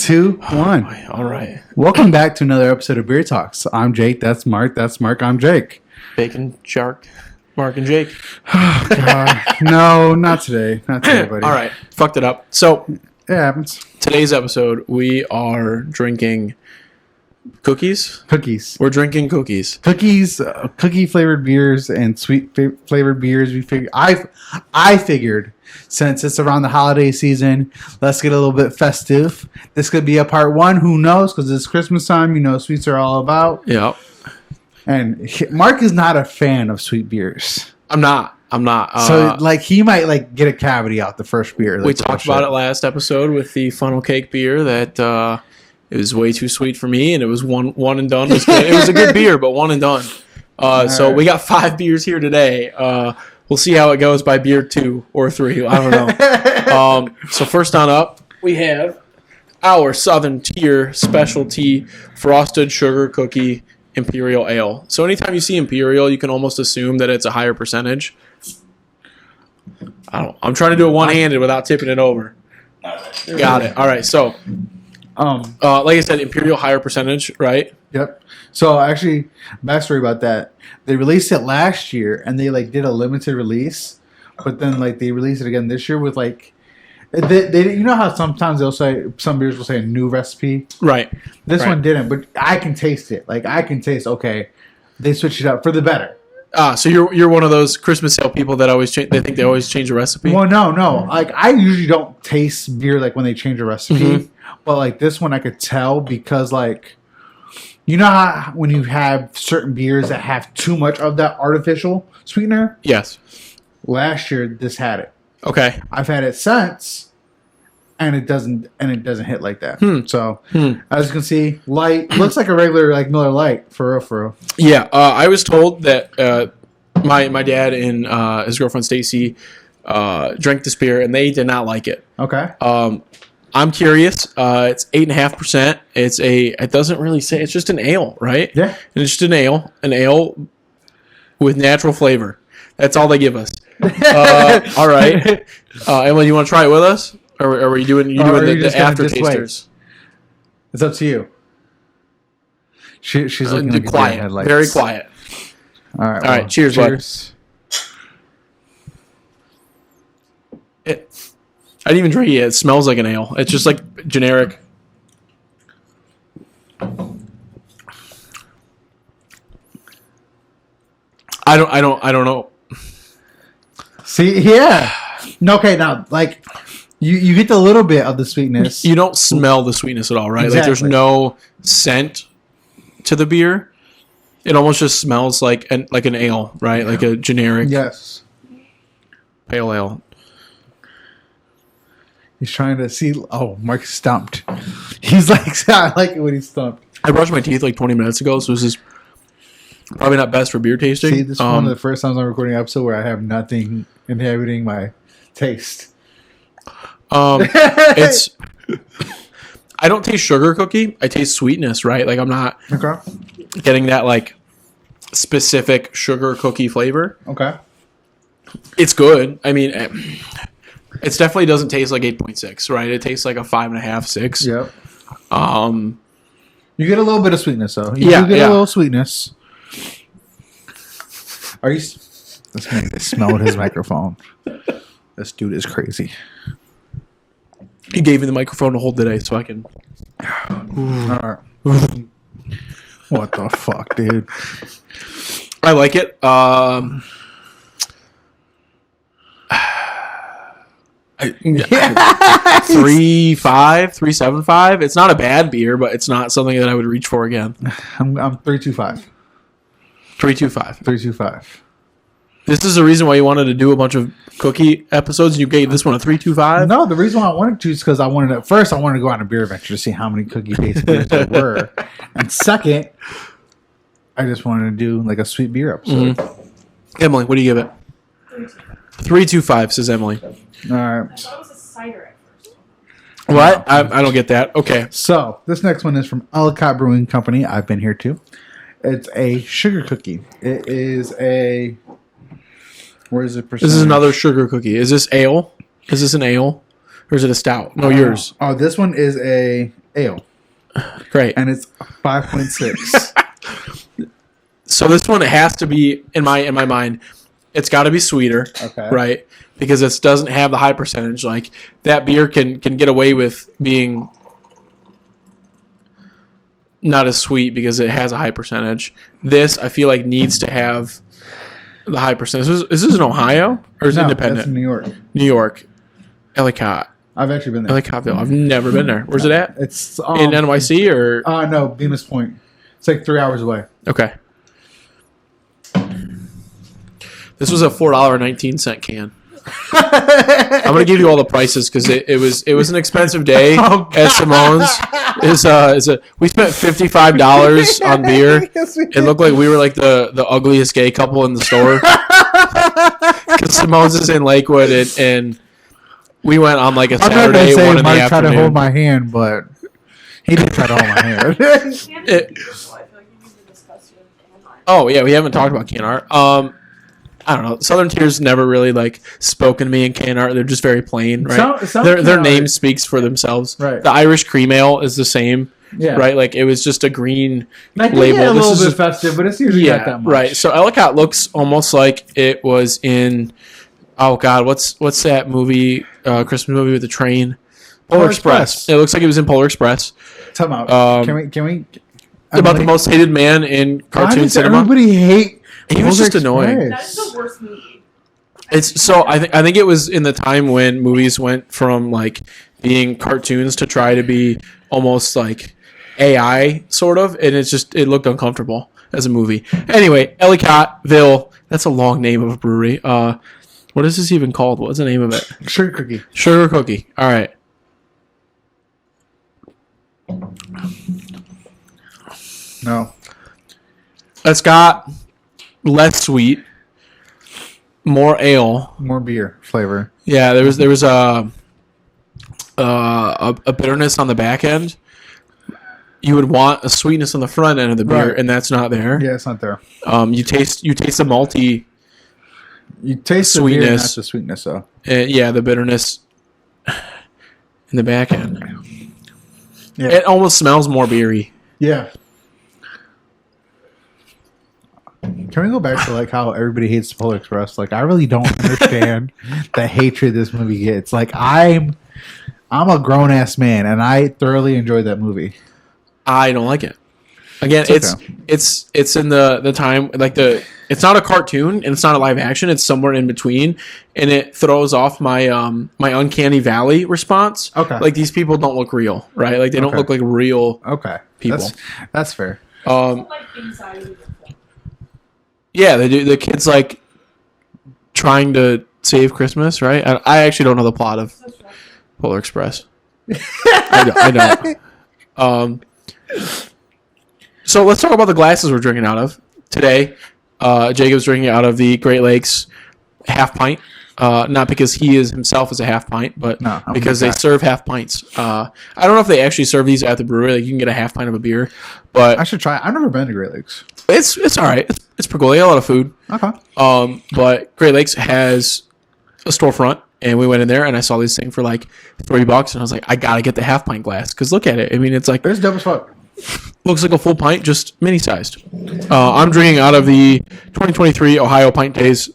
2, 1. All right. Welcome back to another episode of Beer Talks. I'm Jake. That's Mark. That's Mark. I'm Jake. Bacon, Shark, Mark, and Jake. Oh, God. No, not today. Not today, buddy. All right. Fucked it up. So, It happens. today's episode, we are drinking cookies. Cookies. We're drinking cookies. Cookies, cookie flavored beers, and sweet flavored beers. I figured since it's around the holiday season, let's get a little bit festive. This could be a part 1. Who knows? Because it's Christmas time. You know, sweets are all about. Yeah. And Mark is not a fan of sweet beers. I'm not. So, he might get a cavity out the first beer. We talked about it last episode with the funnel cake beer that it was way too sweet for me, and it was one and done. It was a good beer, but one and done. So we got 5 beers here today. We'll see how it goes by beer 2 or 3. I don't know. So first on up, we have our Southern Tier Specialty Frosted Sugar Cookie Imperial Ale. So anytime you see Imperial, you can almost assume that it's a higher percentage. I'm trying to do it one-handed without tipping it over. Got it. All right. So, like I said, Imperial higher percentage, right? Yep. So actually, backstory about that: they released it last year, and they did a limited release, but then they released it again this year with they you know how sometimes they'll say some beers will say a new recipe, right? This one didn't, but I can taste it. I can taste okay. They switched it up for the better. So you're one of those Christmas sale people that always change. They think they always change a recipe. Well, no. I usually don't taste beer when they change a recipe, but this one I could tell because you know how when you have certain beers that have too much of that artificial sweetener? Yes. Last year this had it. Okay. I've had it since, and it doesn't hit like that. So as you can see, light looks like a regular Miller Lite for real. Yeah. I was told that my dad and his girlfriend Stacy drank this beer and they did not like it. Okay. I'm curious. It's 8.5%. It doesn't really say. It's just an ale, right? Yeah. And it's just an ale with natural flavor. That's all they give us. All right. Emily, you want to try it with us, or are you doing the after tasters? It's up to you. She's looking like quiet, very quiet. All right. All right. Cheers, bud. I didn't even drink it yet. It smells like an ale. It's just generic. I don't know. See, yeah. Okay, now you get the little bit of the sweetness. You don't smell the sweetness at all, right? Exactly. There's no scent to the beer. It almost just smells like an ale, right? Like a generic pale ale. He's trying to see. Oh, Mark's stumped. He's I like it when he's stumped. I brushed my teeth 20 minutes ago, so this is probably not best for beer tasting. See, this is one of the first times I'm recording an episode where I have nothing inhibiting my taste. It's. I don't taste sugar cookie. I taste sweetness, right? I'm not getting that specific sugar cookie flavor. Okay. It's good. I mean, it definitely doesn't taste like 8.6, right? It tastes like a 5.5, 6. Yep. You get a little bit of sweetness though. You get a little sweetness. Are you? Let's make this smell with his microphone. This dude is crazy. He gave me the microphone to hold today, so I can. All right. What the fuck, dude? I like it. 3.75. It's not a bad beer, but it's not something that I would reach for again. I'm 3.25. 3.25. This is the reason why you wanted to do a bunch of cookie episodes. You gave this one a 3.25. No, the reason why I wanted to is because I wanted to go on a beer adventure to see how many cookie-based beers there were, and second, I just wanted to do a sweet beer episode. Emily, what do you give it? 3.25, says Emily. All right. I thought it was a cider at first. What? I don't get that. Okay. So this next one is from Ellicottville Brewing Company. I've been here too. It's a sugar cookie. It is a Where is it? This is another sugar cookie. Is this ale? Is this an ale? Or is it a stout? No, yours. Oh, this one is a ale, Great. and it's 5.6. So this one has to be in my mind. It's got to be sweeter, Okay. right? Because it doesn't have the high percentage. Like that beer can get away with being not as sweet because it has a high percentage. This I feel like needs to have the high percentage. Is this in Ohio or is it No, independent? that's in New York. New York, Ellicott, I've actually been there. Ellicottville. I've never been there. Where's it at? It's In NYC or no, Bemis Point. It's like 3 hours away. okay. This was a $4.19 can. I'm gonna give you all the prices because it was an expensive day at Simone's. We spent $55 on beer. Yes, we It looked like we were like the ugliest gay couple in the store. Because Simone's is in Lakewood and we went on like a I'm not Saturday, gonna say 1 in the Mike tried to hold afternoon. my hand, but he did try to hold my hand. Can't It- be beautiful. I feel like you need to discuss your can art. Oh yeah, we haven't talked about can art. I don't know. Southern Tier's never really like spoken to me in can art. They're just very plain, right? Some their can name art- speaks for themselves. Right. The Irish cream ale is the same, Yeah. right? Like it was just a green I think label. a This little is bit just- festive, but it's usually not that much. right. So Ellicott looks almost like it was in. Oh God, what's that movie? Christmas movie with the train. Polar Express. It looks like it was in Polar Express. Time out. Can we? About the most hated man in Why cartoon does cinema. everybody hate? He was Polar just annoying. Express? That is the worst movie. It's so I think it was in the time when movies went from like being cartoons to try to be almost like AI sort of, and it looked uncomfortable as a movie. Anyway, Ellicottville. That's a long name of a brewery. What is this even called? What's the name of it? Sugar cookie. Sugar Cookie. All right. No. It's got less sweet, more ale. More beer flavor. Yeah, there was a bitterness on the back end. You would want a sweetness on the front end of the beer, Right. and that's not there. Yeah, it's not there. You taste the malty, You taste the beer, Sweetness. not the sweetness, though. the bitterness in the back end. Yeah. It almost smells more beery. Yeah. Can we go back to like how everybody hates the Polar Express? Like, I really don't understand the hatred this movie gets. Like, I'm a grown ass man, and I thoroughly enjoyed that movie. I don't like it. Again, It's okay. it's in the time like it's not a cartoon and it's not a live action. It's somewhere in between, and it throws off my my uncanny valley response. Okay. Like these people don't look real, right? Like they don't Okay. look like real. Okay, People. That's fair. Like inside of the film. Yeah, they do. The kid's like trying to save Christmas, right? I actually don't know the plot of That's right. Polar Express. I don't. So let's talk about the glasses we're drinking out of today. Jacob's drinking out of the Great Lakes half pint. Not because he is himself is a half pint, but No, I'm because a they fact. serve half pints. I don't know if they actually serve these at the brewery. Like you can get a half pint of a beer, but I should try. I've never been to Great Lakes. it's all right. It's pretty cool. They got a lot of food. Okay. But Great Lakes has a storefront, and we went in there, and I saw this thing for like $3, and I was like, I gotta get the half pint glass because look at it. I mean, it's like It's dope as fuck. looks like a full pint, just mini sized. I'm drinking out of the 2023 Ohio Pint Days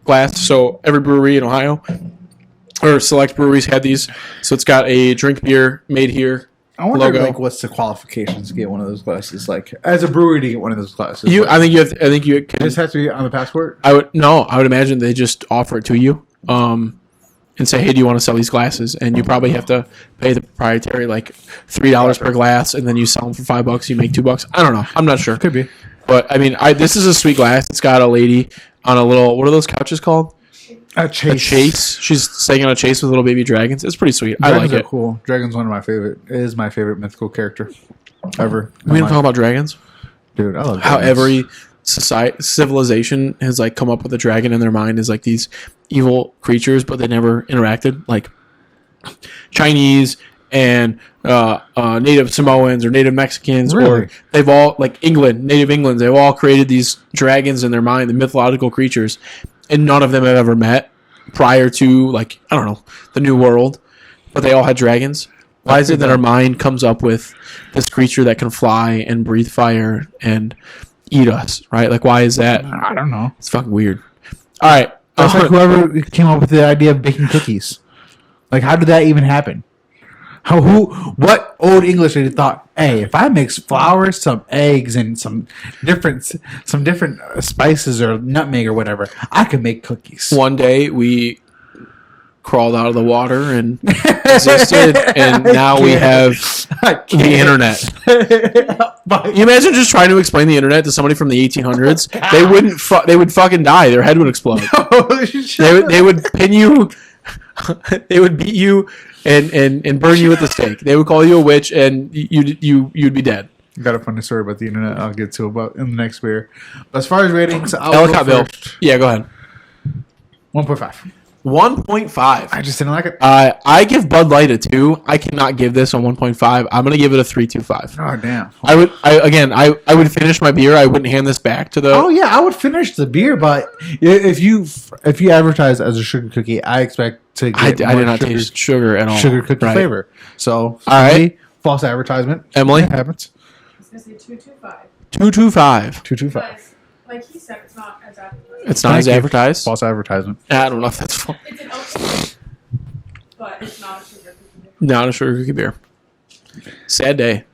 glass. So every brewery in Ohio or select breweries had these. So it's got a drink beer made here. I wonder, Logo. like, what's the qualifications to get one of those glasses? Like, as a brewery to get one of those glasses, I think you can. this has to be on the passport. I would imagine they just offer it to you, and say, hey, do you want to sell these glasses? And you probably have to pay the proprietary like $3 per glass, and then you sell them for $5. You make $2. I don't know. I'm not sure. Could be. But I mean, this is a sweet glass. It's got a lady on a little. What are those couches called? A chase. A chase. She's staying on a chase with little baby dragons. It's pretty sweet. I Dragons like are it. cool. Dragon's one of my favorite. It is my favorite mythical character ever. We don't talk about dragons. Dude, I love How dragons. every civilization has like come up with a dragon in their mind as like these evil creatures, but they never interacted. Like Chinese and Native Samoans or Native Mexicans, or Really? they've all like Native Englands. They've all created these dragons in their mind, the mythological creatures, and none of them have ever met prior to like I don't know the New World, but they all had dragons. Why is it that our mind comes up with this creature that can fly and breathe fire and eat us, right? Like, why is that? I don't know. It's fucking weird. All right. That's like whoever came up with the idea of baking cookies. Like, how did that even happen? What old English lady thought, hey, if I mix flour, some eggs, and some different spices or nutmeg or whatever, I could make cookies. One day we crawled out of the water and existed, and now we have the internet. You imagine just trying to explain the internet to somebody from the 1800s? They wouldn't. They would fucking die. Their head would explode. They would pin you. They would beat you and burn you at the stake. They would call you a witch, and you'd be dead. I got a funny story about the internet. I'll get to about in the next beer. But as far as ratings, Ellicottville. Yeah, go ahead. 1.5. 1.5. I just didn't like it. I give Bud Light a 2. I cannot give this a 1.5. I'm gonna give it a 3.25. Oh damn! I would finish my beer. I wouldn't hand this back to the. Oh yeah, I would finish the beer, but if you advertise as a sugar cookie, I expect to get I did not taste sugar at all. Sugar cookie flavor. So all right, false advertisement. Emily, it happens. I was gonna say 225. 225. 225. Because, like he said, it's not as advertised. It's not as advertised. False advertisement. I don't know if that's false. It's an oat, but it's not a sugar cookie. Not a sugar cookie beer. Sad day.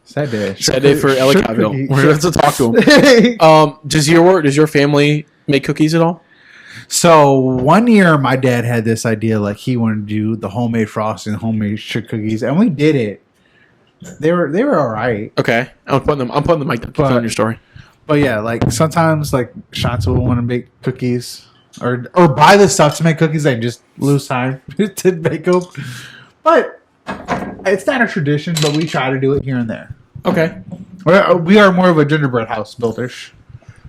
Sad day. Sad day for Ellicottville. We're going to talk to him. Does your family make cookies at all? So 1 year, my dad had this idea, like he wanted to do the homemade frosting, homemade sugar cookies, and we did it. They were all right. Okay, I'm putting the mic on your story. But yeah, like sometimes like Shanta will want to make cookies or buy the stuff to make cookies. They just lose time to make them. But it's not a tradition, but we try to do it here and there. Okay. We are more of a gingerbread house builders.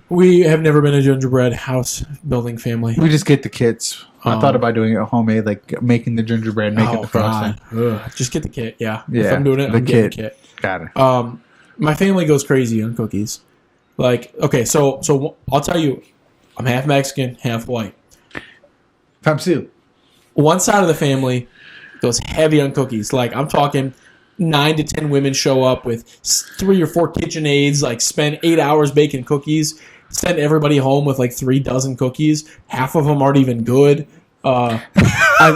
We have never been a gingerbread house building family. We just get the kits. I thought about doing it homemade, like making the gingerbread, making the frosting. Just get the kit, yeah. Yeah. If I'm doing it, I'm getting the kit. Got it. My family goes crazy on cookies. Like, okay, so I'll tell you, I'm half Mexican, half white. Times two. One side of the family goes heavy on cookies. Like, I'm talking 9 to 10 women show up with 3 or 4 KitchenAids, like spend 8 hours baking cookies, send everybody home with like 3 dozen cookies. Half of them aren't even good. I'm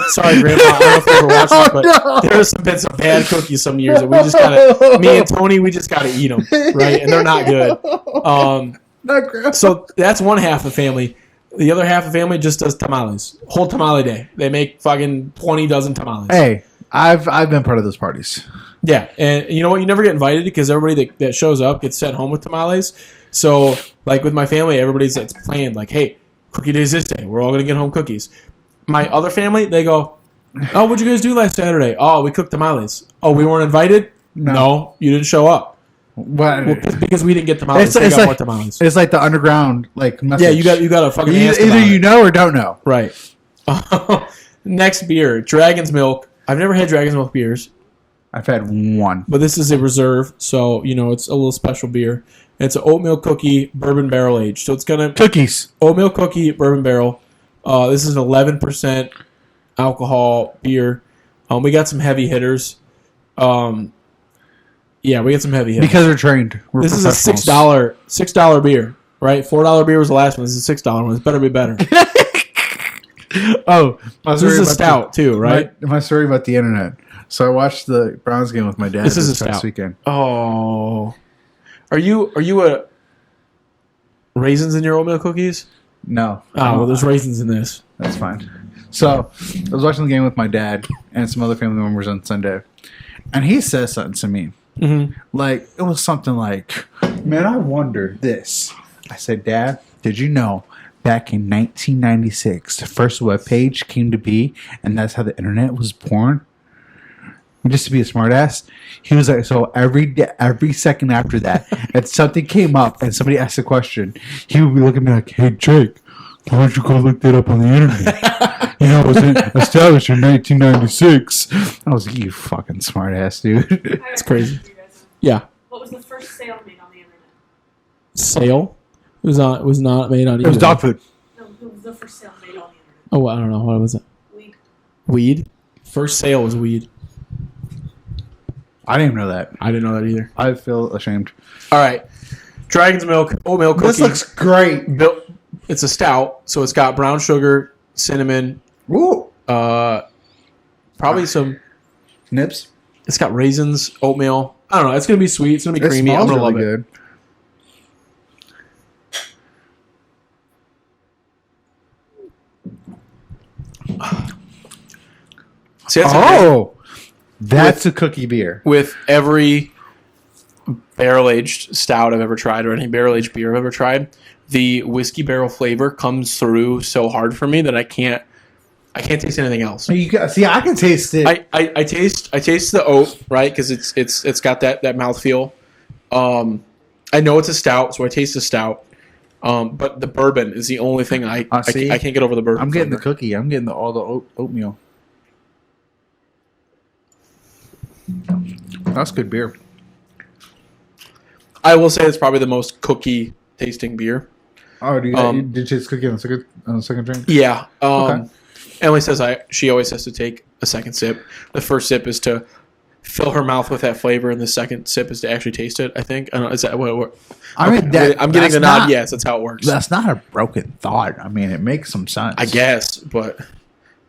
sorry, Grandma. I don't know if you ever watched it, but there's been some bad cookies some years that we just gotta. Me and Tony, we just gotta eat them, right? And they're not good. So that's one half of the family. The other half of the family just does tamales. Whole tamale day. They make fucking 20 dozen tamales. Hey, I've been part of those parties. Yeah, and you know what? You never get invited because everybody that shows up gets sent home with tamales. So, like with my family, everybody's planned. Like, hey, cookie day's this day. We're all gonna get home cookies. My other family, they go, oh, what'd you guys do last Saturday? Oh, we cooked tamales. Oh, we weren't invited? No, you didn't show up. What? Well, because we didn't get tamales. They got more tamales. It's like the underground message. Yeah, you got to fucking ask either about you it. know or don't know. Right. Next beer, Dragon's Milk. I've never had Dragon's Milk beers. I've had one. But this is a reserve, so, it's a little special beer. It's an oatmeal cookie, bourbon barrel aged. So it's going to... Cookies. Oatmeal cookie, bourbon barrel. This is an 11% alcohol beer. We got some heavy hitters. Yeah, we got some heavy hitters. Because we're trained. This is a $6 beer, right? $4 beer was the last one. This is a $6 one. This better be better. This is a stout too, right? My story about the internet. So I watched the Browns game with my dad this this past weekend. Oh. Are you a raisins in your oatmeal cookies? No. Oh, well, there's raisins in this. That's fine. So I was watching the game with my dad and some other family members on Sunday, and he says something to me. Mm-hmm. Like, it was something like, man, I wonder this. I said, Dad, did you know back in 1996, the first web page came to be, and that's how the internet was born? Just to be a smartass, he was like, so every second after that, if something came up and somebody asked a question, he would be looking at me like, hey, Jake, why don't you go look that up on the internet? It was established in 1996. I was like, you fucking smartass, dude. It's crazy. Yeah. What was the first sale made on the internet? Sale? It was not made on. It was dog food. No, it was the first sale made on the internet. Oh, I don't know. What was it? Weed. Weed. First sale was weed. I didn't even know that. I didn't know that either. I feel ashamed. All right. Dragon's Milk Oatmeal Cookie. This looks great. It's a stout, so it's got brown sugar, cinnamon, Ooh. probably some Nips. It's got raisins, oatmeal. I don't know. It's gonna be sweet. It's gonna be It creamy. I'm smells gonna love really it. good. See, that's that's a cookie beer. with every barrel aged stout I've ever tried, or any barrel aged beer I've ever tried, the whiskey barrel flavor comes through so hard for me that I can't taste anything else. I can taste it. I taste the oat, right, because it's got that mouthfeel. I know it's a stout, so I taste the stout. But the bourbon is the only thing I can't get over the bourbon. I'm getting flavor. the cookie. I'm getting all the oatmeal. That's good beer. I will say it's probably the most cookie tasting beer. Oh, did you taste cookie on the second drink? Yeah. Okay. Emily says she always has to take a second sip. The first sip is to fill her mouth with that flavor, and the second sip is to actually taste it. I think. I don't know. Is that what? I'm getting the nod. Yes, that's how it works. That's not a broken thought. I mean, it makes some sense. I guess, but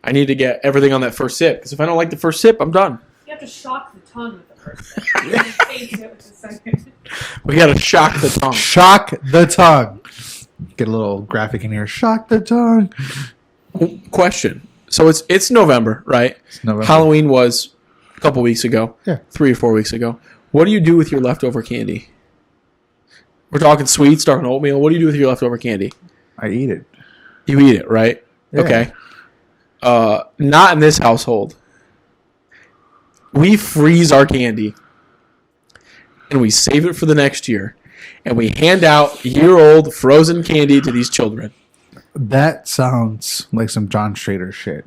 I need to get everything on that first sip, because if I don't like the first sip, I'm done. You have to shock the tongue with the first sip. And then taste it with the second. We got to shock the tongue. Shock the tongue. Get a little graphic in here. Shock the tongue. Question. So it's November, right? It's November. Halloween was a couple weeks ago. Yeah. 3 or 4 weeks ago. What do you do with your leftover candy? We're talking sweets, talking oatmeal. What do you do with your leftover candy? I eat it. You eat it, right? Yeah. Okay. Not in this household. We freeze our candy and we save it for the next year, and we hand out year-old frozen candy to these children. That sounds like some John Strader shit.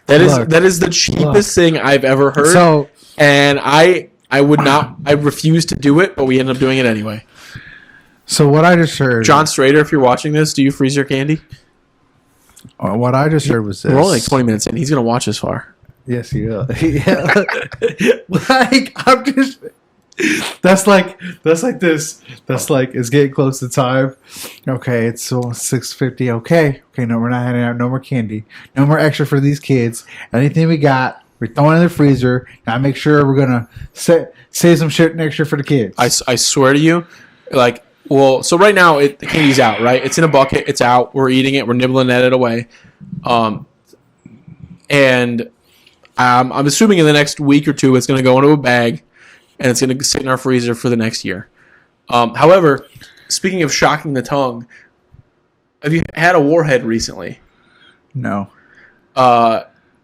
That is the cheapest thing I've ever heard. So, and I would not. I refuse to do it, but we ended up doing it anyway. So what I just heard, John Strader, if you're watching this, do you freeze your candy? What I just heard was this. We're only like 20 minutes in. He's gonna watch this far. Yes, he will. Like I'm just. That's like this. That's like it's getting close to time. Okay, it's 6:50. Okay, no, we're not handing out no more candy, no more extra for these kids. Anything we got, we're throwing in the freezer. Now make sure we're gonna save some shit extra for the kids. I swear to you, like, well, so right now the candy's out, right? It's in a bucket. It's out. We're eating it. We're nibbling at it away. And I'm assuming in the next week or two, it's going to go into a bag, and it's going to sit in our freezer for the next year. However, speaking of shocking the tongue, have you had a warhead recently? No.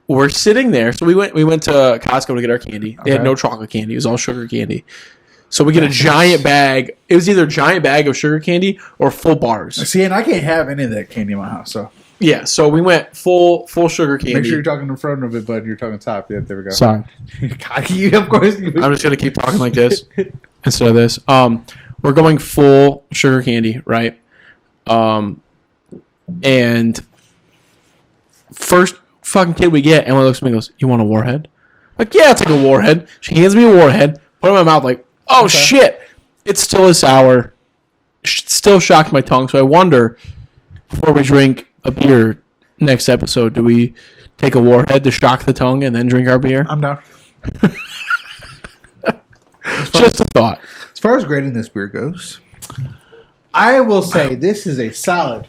We're sitting there. So we went to Costco to get our candy. They had Okay. no chocolate candy. It was all sugar candy. So we get a giant bag. It was either a giant bag of sugar candy or full bars. See, and I can't have any of that candy in my house. So Yeah, so we went full sugar candy. make sure you're talking in front of it, bud. You're talking top. Yeah, there we go. Sorry. Of course. I'm just going to keep talking like this instead of this. We're going full sugar candy, right? And first fucking kid we get, Emily looks at me and goes, "You want a warhead?" Like, yeah, it's like a warhead. She hands me a warhead, put it in my mouth like, oh, shit. It's still a sour. Still shocked my tongue. So I wonder, before we drink a beer next episode, do we take a warhead to shock the tongue and then drink our beer? I'm down. Just a thought. As far as grading this beer goes, I will say this is a solid.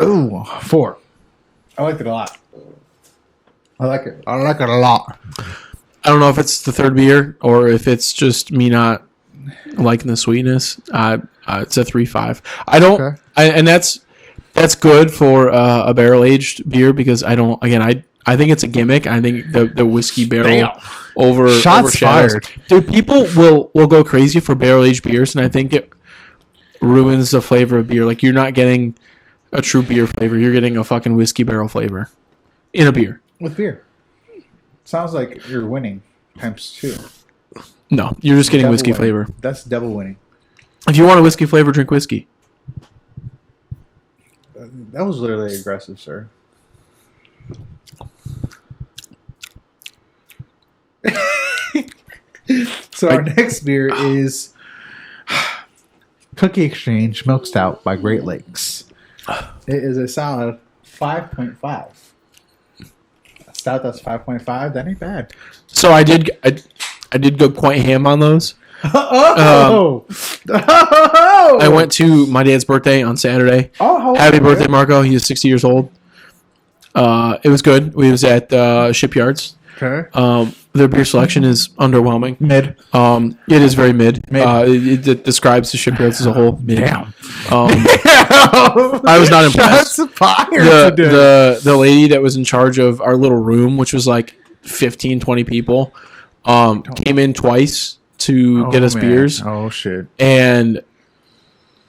Ooh, 4. I liked it a lot. I like it. I like it a lot. I don't know if it's the third beer or if it's just me not liking the sweetness. It's a 3.5. I don't, Okay. and that's good for a barrel aged beer because I don't. Again, I think it's a gimmick. I think the whiskey barrel Shots overshadows. fired. Dude, people will go crazy for barrel aged beers, and I think it ruins the flavor of beer. Like, you're not getting a true beer flavor. You're getting a fucking whiskey barrel flavor in a beer. With beer. Sounds like you're winning times 2. No, you're just getting Double whiskey winning. flavor. That's double winning. If you want a whiskey flavor, drink whiskey. That was literally aggressive, sir. So our next beer is Cookie Exchange Milk Stout by Great Lakes. It is a solid 5.5. A stout that's 5.5, that ain't bad. So I did go quite ham on those. Oh! I went to my dad's birthday on Saturday. Oh, Happy birthday, Marco. He is 60 years old. It was good. We was at Shipyards. Okay. Their beer selection is underwhelming. Mid. It is very mid. Mid. It describes the Shipyards as a whole. Mid. Damn. I was not impressed. Shots fired today. The lady that was in charge of our little room, which was like 15, 20 people, came in twice to get us beers. Oh, shit. And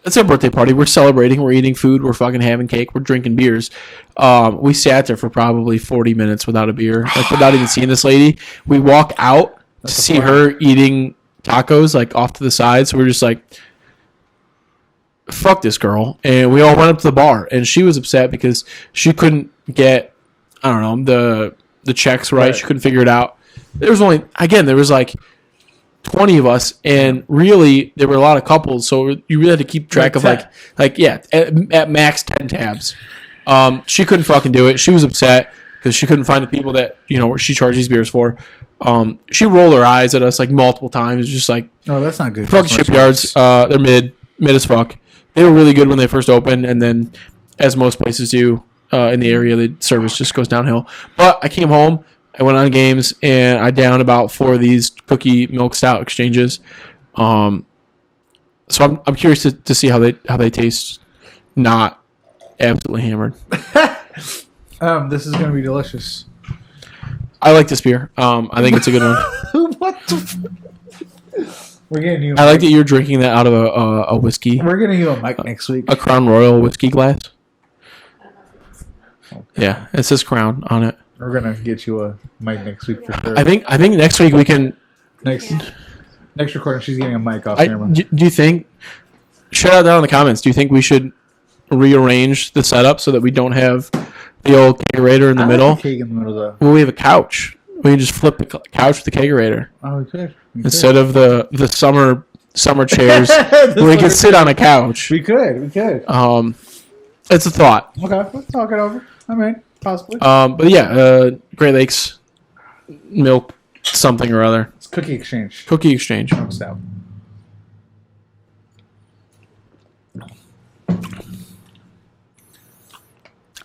it's our birthday party. We're celebrating. We're eating food. We're fucking having cake. We're drinking beers. We sat there for probably 40 minutes without a beer, like without even seeing this lady. We walk out to see her eating tacos, like off to the side. So we're just like, fuck this girl. And we all went up to the bar, and she was upset because she couldn't get, I don't know, the checks right. She couldn't figure it out. There was like 20 of us, and really there were a lot of couples, so you really had to keep track of at max 10 tabs. She couldn't fucking do it. She was upset because she couldn't find the people that she charged these beers for. She rolled her eyes at us like multiple times, just like, oh, that's not good. Fuck Shipyards. They're mid as fuck. They were really good when they first opened, and then as most places do in the area, the service just goes downhill. But I came home, I went on games, and I downed about 4 of these cookie milk stout exchanges. So I'm curious to see how they taste, not absolutely hammered. This is going to be delicious. I like this beer. I think it's a good one. What the We're getting you. I like that you're drinking that out of a whiskey. We're getting you a mic next week. A Crown Royal whiskey glass. Yeah, it says Crown on it. We're gonna get you a mic next week for sure. I think next week we can. Next recording, she's getting a mic off camera. Do you think? Shout out down in the comments. Do you think we should rearrange the setup so that we don't have the old kegerator in the middle? Like the keg in the middle though. Well, we have a couch. We can just flip the couch with the kegerator Oh, we could. instead of the summer chairs where we can sit on a couch. We could. It's a thought. Okay, let's talk it over. I mean, possibly. But yeah, Great Lakes milk something or other. It's Cookie Exchange. Cookie Exchange. Milk stout.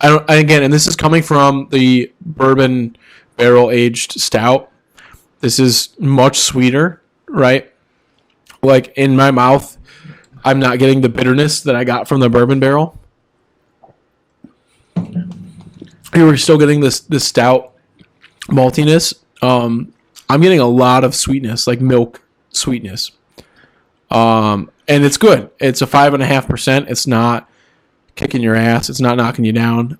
And this is coming from the bourbon barrel aged stout. This is much sweeter, right? Like in my mouth, I'm not getting the bitterness that I got from the bourbon barrel. You were still getting this stout maltiness. I'm getting a lot of sweetness, like milk sweetness. And it's good. It's a 5.5%. It's not kicking your ass. It's not knocking you down.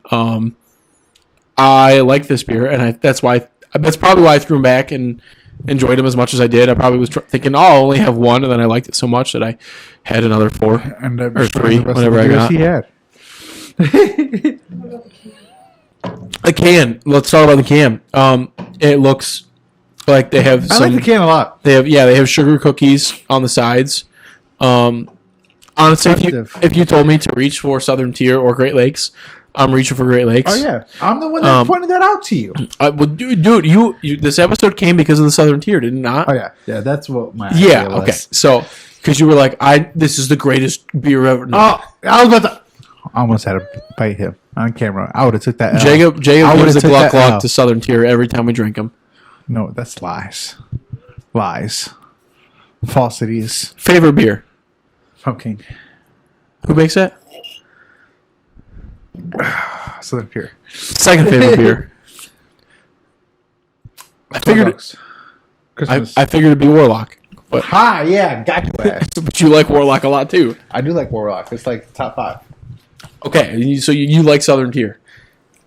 I like this beer, and that's probably why I threw them back and enjoyed them as much as I did. I probably was thinking, I'll only have one, and then I liked it so much that I had another 4 or 3, whatever I got. He had. The can. Let's talk about the can. It looks like they have. I like the can a lot. They have sugar cookies on the sides. Honestly, if you told me to reach for Southern Tier or Great Lakes, I'm reaching for Great Lakes. Oh yeah, I'm the one that pointed that out to you. Well, dude, you this episode came because of the Southern Tier, did it not? Oh yeah, that's what my idea was. Okay. So, because you were like, this is the greatest beer ever. No. Oh, I was about to. I almost had to bite him on camera. I would have took that. L. Jacob gives the Gluck to Southern Tier every time we drink them. No, that's lies. Falsities. Favorite beer? Pumpkin. Who makes that? Southern Tier. Second favorite beer. I figured it'd be Warlock. But yeah, got you ass. But you like Warlock a lot too. I do like Warlock. It's like top 5. Okay, so you like Southern Tier.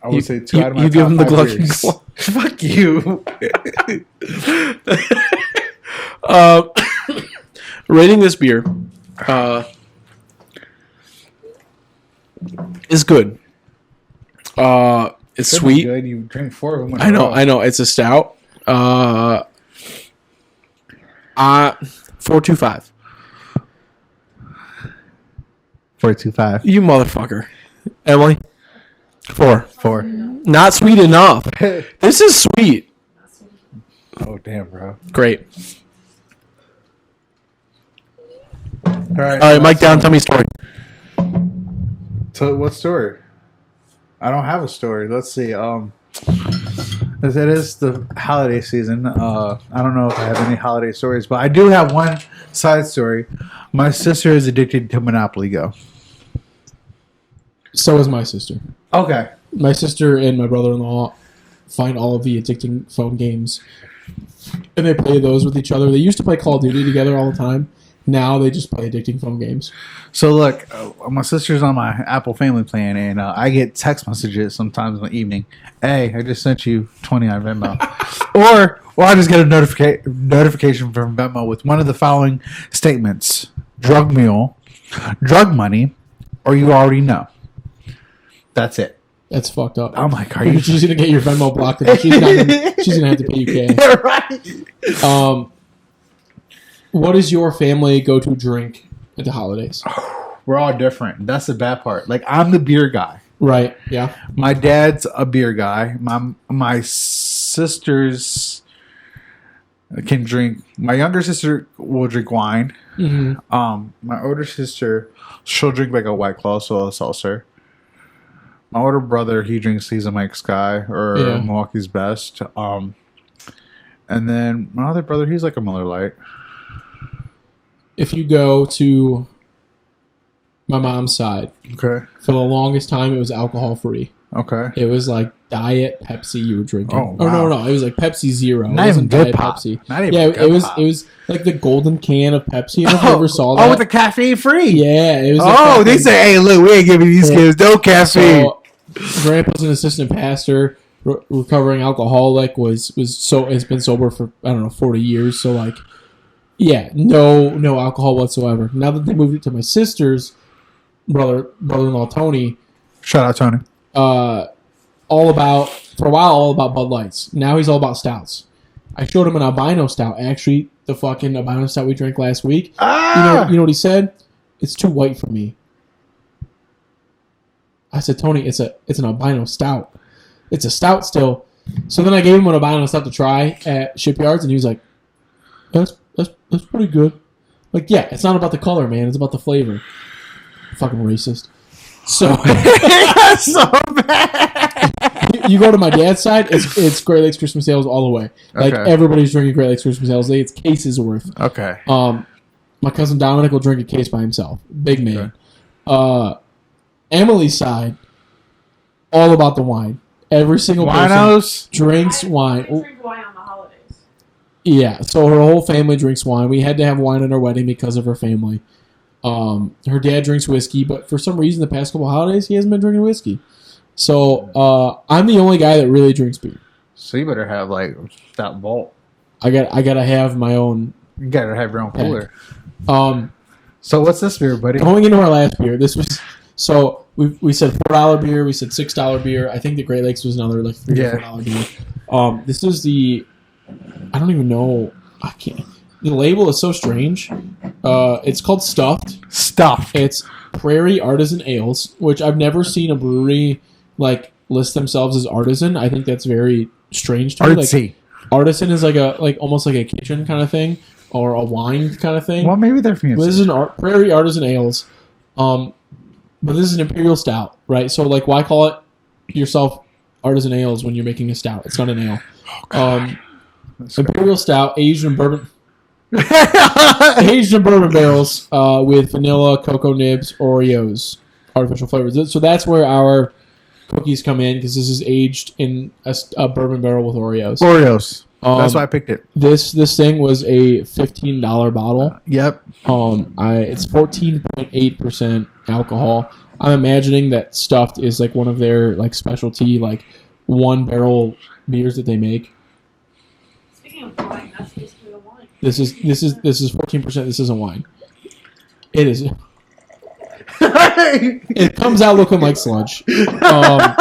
I would say 2 out of my you give top him the 5 Gluck. beers. Fuck you. Rating this beer is good. It's sweet. Good. You drink 4 of them. I know. It's a stout. 4.25. 4.25. You motherfucker. Emily? 4. 4. Not sweet enough. This is sweet. Oh damn, bro. Great. All right, Mike down. Tell me a story. So what story? I don't have a story. Let's see. It is the holiday season. I don't know if I have any holiday stories, but I do have one side story. My sister is addicted to Monopoly Go. So is my sister. Okay. My sister and my brother-in-law find all of the addicting phone games, and they play those with each other. They used to play Call of Duty together all the time. Now they just play addicting phone games. So look, my sister's on my Apple Family plan, and I get text messages sometimes in the evening. Hey, I just sent you 20 on Venmo. or I just get a notification from Venmo with one of the following statements: drug mule, drug money, or you already know. That's it. That's fucked up. I'm like, are you? She's gonna get your Venmo blocked. And she's gonna have to pay you cash. Right. What is your family go-to drink at the holidays? We're all different. That's the bad part. Like, I'm the beer guy. Right. Yeah. My dad's a beer guy. My sisters can drink. My younger sister will drink wine. Mm-hmm. My older sister, she'll drink like a White Claw, so a seltzer. My older brother, he's a Mike's guy or Milwaukee's Best. And then my other brother, he's like a Miller Lite. If you go to my mom's side, Okay. for the longest time it was alcohol free. Okay. It was like Diet Pepsi you were drinking. Oh, wow. No, it was like Pepsi Zero. Not it even wasn't good Diet pop. Pepsi. Not even yeah, good pop. it was like the golden can of Pepsi. I don't know if you ever saw that. Oh, with the caffeine free. Yeah, it was. Oh, they say, hey, look, we ain't giving these kids no caffeine. So, Grandpa's an assistant pastor, recovering alcoholic. Has been sober for 40 years. So like, yeah, no alcohol whatsoever. Now that they moved it to my sister's brother-in-law Tony. Shout out Tony. For a while all about Bud Lights. Now he's all about stouts. I showed him an albino stout. Actually, the fucking albino stout we drank last week. Ah! You know what he said? It's too white for me. I said, Tony, it's an albino stout. It's a stout still. So then I gave him an albino stout to try at Shipyards, and he was like, That's pretty good. Like, yeah, it's not about the color, man. It's about the flavor. Fucking racist. So That's so bad. You go to my dad's side, it's Great Lakes Christmas Ales all the way. Like everybody's drinking Great Lakes Christmas Ales. It's cases worth. Okay. My cousin Dominic will drink a case by himself. Big man. Okay. Emily's side, all about the wine. Every single person drinks wine. I drink wine on the holidays. Yeah, so her whole family drinks wine. We had to have wine at our wedding because of her family. Her dad drinks whiskey, but for some reason the past couple holidays he hasn't been drinking whiskey. So I'm the only guy that really drinks beer. So you better have like that vault. I gotta have my own. You gotta have your own cooler. So what's this beer, buddy? Going into our last beer, this was we said $4 beer, we said $6 beer. I think the Great Lakes was another like $3 or $4 beer. This is the I don't even know. I can't. The label is so strange. It's called Stuffed. Stuffed. It's Prairie Artisan Ales, which I've never seen a brewery like list themselves as artisan. I think that's very strange to me. Artsy. Like, artisan is like almost like a kitchen kind of thing or a wine kind of thing. Well, maybe they're fancy. This is Prairie Artisan Ales, but this is an imperial stout, right? So like, why call it yourself artisan ales when you're making a stout? It's not an ale. Imperial stout aged in bourbon. Aged in bourbon barrels with vanilla, cocoa nibs, Oreos, artificial flavors. So that's where our cookies come in because this is aged in a bourbon barrel with Oreos. That's why I picked it. This thing was a $15 bottle. Yep. It's 14.8% alcohol. I'm imagining that Stuffed is like one of their like specialty like one barrel beers that they make. Speaking of wine, that's basically the wine. This is 14%. This isn't wine. It is. It comes out looking like sludge. The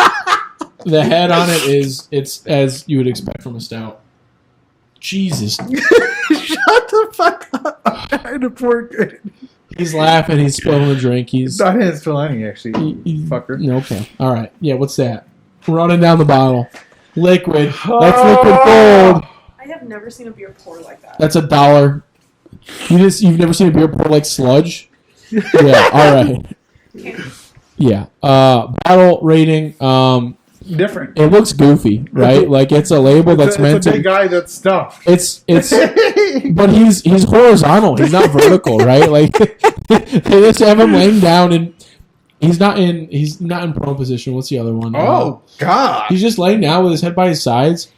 head on it's as you would expect from a stout. Jesus. Shut the fuck to pour it. He's laughing. He's spilling a drink. He's. I didn't spill any, actually. Fucker. Okay. All right. Yeah. What's that? Running down the bottle. Liquid. That's liquid gold. I have never seen a beer pour like that. That's $1. You've never seen a beer pour like sludge? Yeah. All right. Yeah. Bottle rating. Different. It looks goofy, right? Like it's a label that's meant it's a big to. guy that's stuffed. It's. But he's horizontal. He's not vertical, right? Like they just have him laying down, and he's not in prone position. What's the other one? Oh God! He's just laying down with his head by his sides.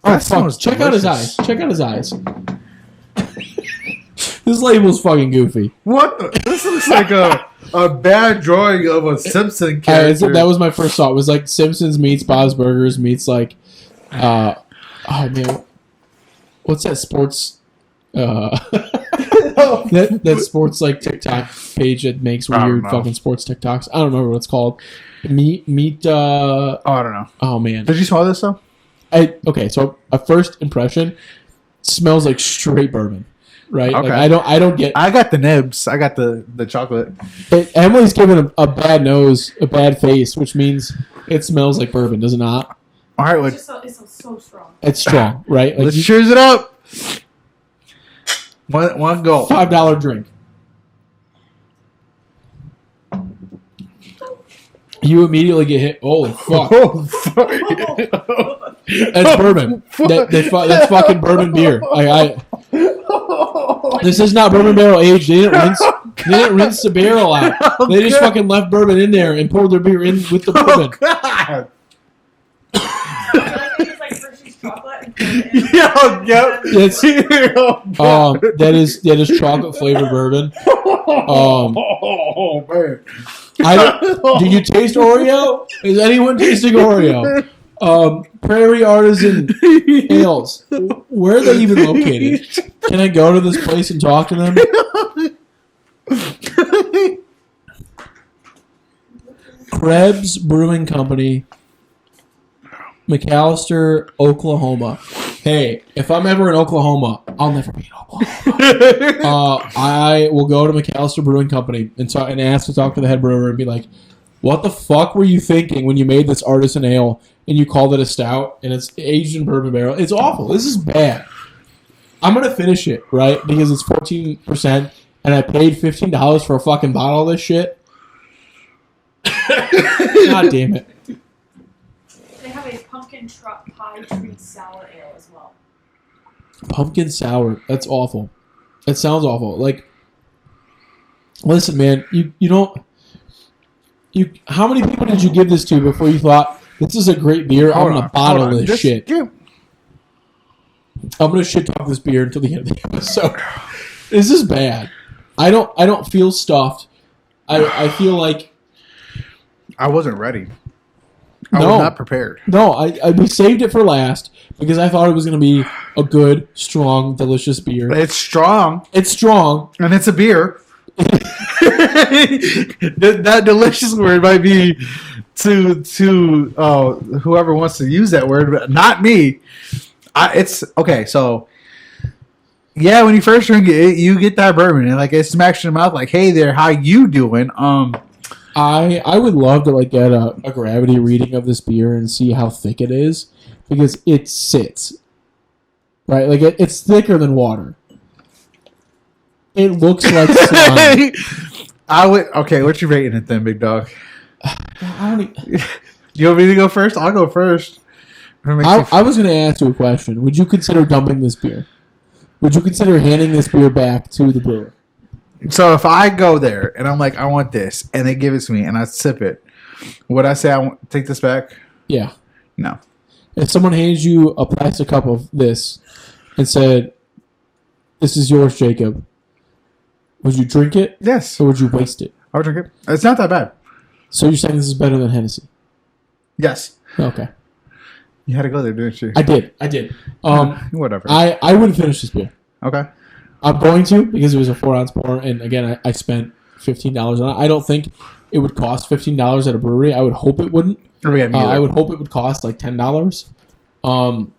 Oh fuck! Check out his eyes. Check out his eyes. This label's fucking goofy. What? This looks like a bad drawing of a Simpson character. That was my first thought. It was like Simpsons meets Bob's Burgers meets like, oh man, what's that sports? That sports like TikTok page that makes weird fucking sports TikToks. I don't remember what it's called. Meet. Oh, I don't know. Oh man, did you smell this though? Okay. So a first impression smells like straight bourbon. Right? Okay. Like I don't get. I got the nibs. I got the chocolate. Emily's giving a bad nose, a bad face, which means it smells like bourbon, does it not? All right, It smells so strong. It's strong, right? Like let's cheers it up. One go. $5 drink. You immediately get hit. Holy fuck! Oh, fuck. That's bourbon. That's fucking bourbon beer. This is not bourbon barrel aged. They didn't rinse the barrel out. They just fucking left bourbon in there and poured their beer in with the bourbon. God. It's like Hershey's chocolate and put it in. That is chocolate flavored bourbon. Oh man! Do you taste Oreo? Is anyone tasting Oreo? Prairie Artisan Ales. Where are they even located? Can I go to this place and talk to them? Krebs Brewing Company, McAllister, Oklahoma. Hey, if I'm ever in Oklahoma, I'll never be in Oklahoma. I will go to McAllister Brewing Company and ask to talk to the head brewer and be like, what the fuck were you thinking when you made this artisan ale and you called it a stout and it's aged in bourbon barrel? It's awful. This is bad. I'm going to finish it, right? Because it's 14% and I paid $15 for a fucking bottle of this shit. God damn it. They have a pumpkin pie treat sour ale as well. Pumpkin sour. That's awful. It sounds awful. Like, listen, man, you don't... how many people did you give this to before you thought, this is a great beer, I'm going to bottle this shit? I'm going to shit talk this beer until the end of the episode. This is bad. I don't feel stuffed. I feel like... I wasn't ready. I was not prepared. No, we saved it for last because I thought it was going to be a good, strong, delicious beer. It's strong. It's strong. And it's a beer. That delicious word might be to whoever wants to use that word, but not me. It's okay. So yeah, when you first drink it, you get that bourbon and like it smacks in your mouth. Like, hey there, how you doing? I would love to like get a gravity reading of this beer and see how thick it is because it sits right. Like it's thicker than water. It looks like slime. Okay, what you rating it then, big dog? I don't You want me to go first? I'll go first. I was going to ask you a question. Would you consider dumping this beer? Would you consider handing this beer back to the brewer? So if I go there and I'm like, I want this, and they give it to me and I sip it, would I say I want take this back? Yeah. No. If someone hands you a plastic cup of this and said, "This is yours, Jacob," would you drink it? Yes. Or would you waste it? I would drink it. It's not that bad. So you're saying this is better than Hennessy? Yes. Okay. You had to go there, didn't you? I did. Whatever. I wouldn't finish this beer. Okay. I'm going to because it was a 4-ounce pour, and again, I spent $15 on it. I don't think it would cost $15 at a brewery. I would hope it wouldn't. I would hope it would cost like $10. So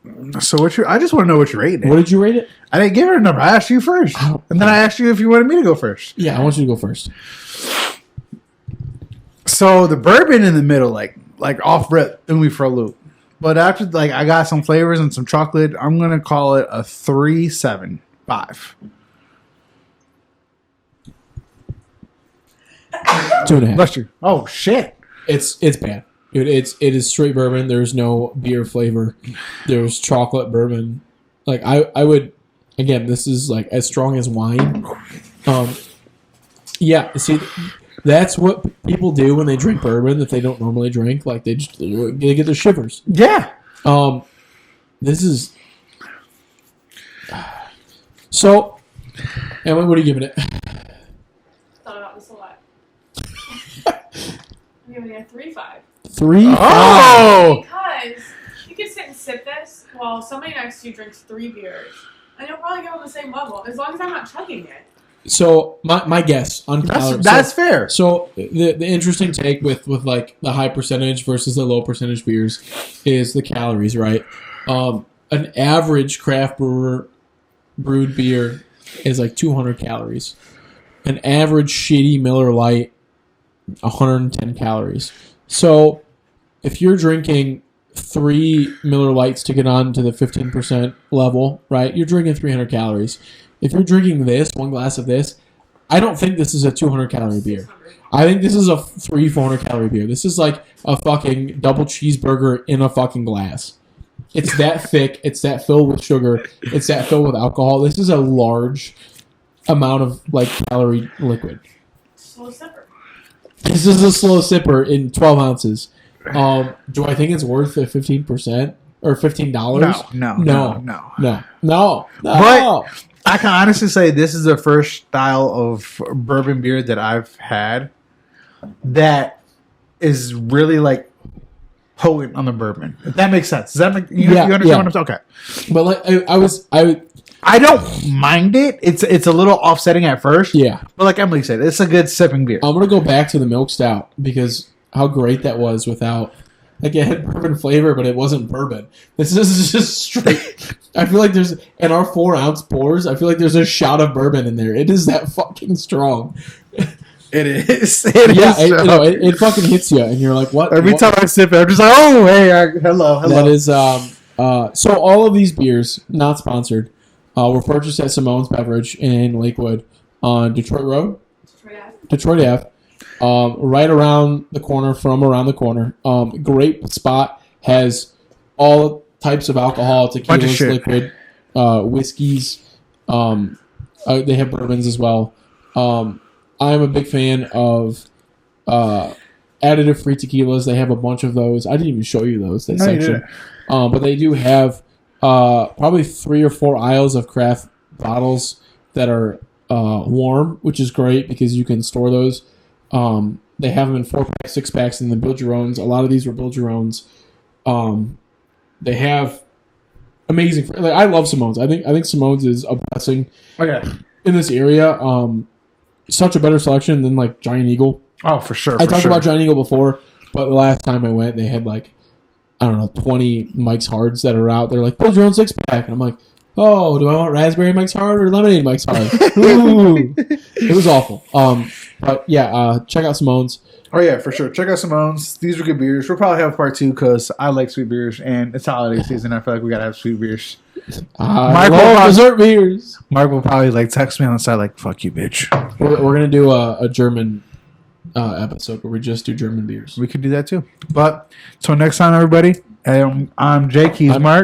I just want to know what you're rating it. What did you rate it? I didn't give her a number. I asked you first. And then I asked you if you wanted me to go first. Yeah, I want you to go first. So the bourbon in the middle, like off rip, threw me for a loop. But after I got some flavors and some chocolate, I'm gonna call it a 3.75. 2.5. Bless you. Oh shit! It's bad. Dude, it is straight bourbon. There's no beer flavor. There's chocolate bourbon. Like I would, again, this is like as strong as wine. Yeah, see, that's what people do when they drink bourbon that they don't normally drink. Like they get the shivers. Yeah. This is so. Emily, what are you giving it? Thought about this a lot. I'm giving it a 3.5. 3. Oh. Because you can sit and sip this while somebody next to you drinks 3 beers, and you'll probably get on the same level as long as I'm not chugging it. So my guess on calories. That's fair. So the interesting take with like the high percentage versus the low percentage beers is the calories, right? An average craft brewer brewed beer is like 200 calories. An average shitty Miller Lite, 110 calories. So if you're drinking 3 Miller Lights to get on to the 15% level, right, you're drinking 300 calories. If you're drinking this, one glass of this, I don't think this is a 200 calorie beer. I think this is a 400 calorie beer. This is like a fucking double cheeseburger in a fucking glass. It's that thick. It's that filled with sugar. It's that filled with alcohol. This is a large amount of like calorie liquid. Slow sipper. This is a slow sipper in 12 ounces. Do I think it's worth the 15% or $15? No. But I can honestly say this is the first style of bourbon beer that I've had that is really like potent on the bourbon. If that makes sense. Does that make you understand what I'm saying? Okay. But like I don't mind it. It's a little offsetting at first. Yeah. But like Emily said, it's a good sipping beer. I'm gonna go back to the milk stout because how great that was without. Like it had bourbon flavor, but it wasn't bourbon. This is just straight. I feel like there's in our 4-ounce pours. I feel like there's a shot of bourbon in there. It is that fucking strong. It is. It fucking hits you, and you're like, "What?" Every time I sip it, I'm just like, "Oh, hey, hello." That is so. All of these beers, not sponsored, were purchased at Simone's Beverage in Lakewood on Detroit Road, Detroit Ave. Right around the corner from around the corner. Great spot. Has all types of alcohol, tequilas, liquid, whiskeys. They have bourbons as well. I'm a big fan of additive-free tequilas. They have a bunch of those. I didn't even show you those, that section. But they do have probably 3 or 4 aisles of craft bottles that are warm, which is great because you can store those. They have them in 4-packs, 6-packs, and then build your owns. A lot of these were build your owns. They have amazing. Like, I love Simone's. I think Simone's is a blessing. In this area. Such a better selection than like Giant Eagle. Oh, for sure. I talked about Giant Eagle before, but the last time I went, they had like 20 Mike's Hards that are out. They're like, build your own 6-pack, and I'm like, oh, do I want raspberry Mike's Hard or lemonade Mike's Hard? Ooh. It was awful. But yeah, check out Simone's. Oh yeah, for sure. Check out Simone's. These are good beers. We'll probably have part 2 because I like sweet beers, and it's holiday season. I feel like we gotta have sweet beers. Dessert beers. Mark will probably like text me on the side like, "Fuck you, bitch." We're gonna do a German episode where we just do German beers. We could do that too. But so next time, everybody. I'm Jake. He's Mark.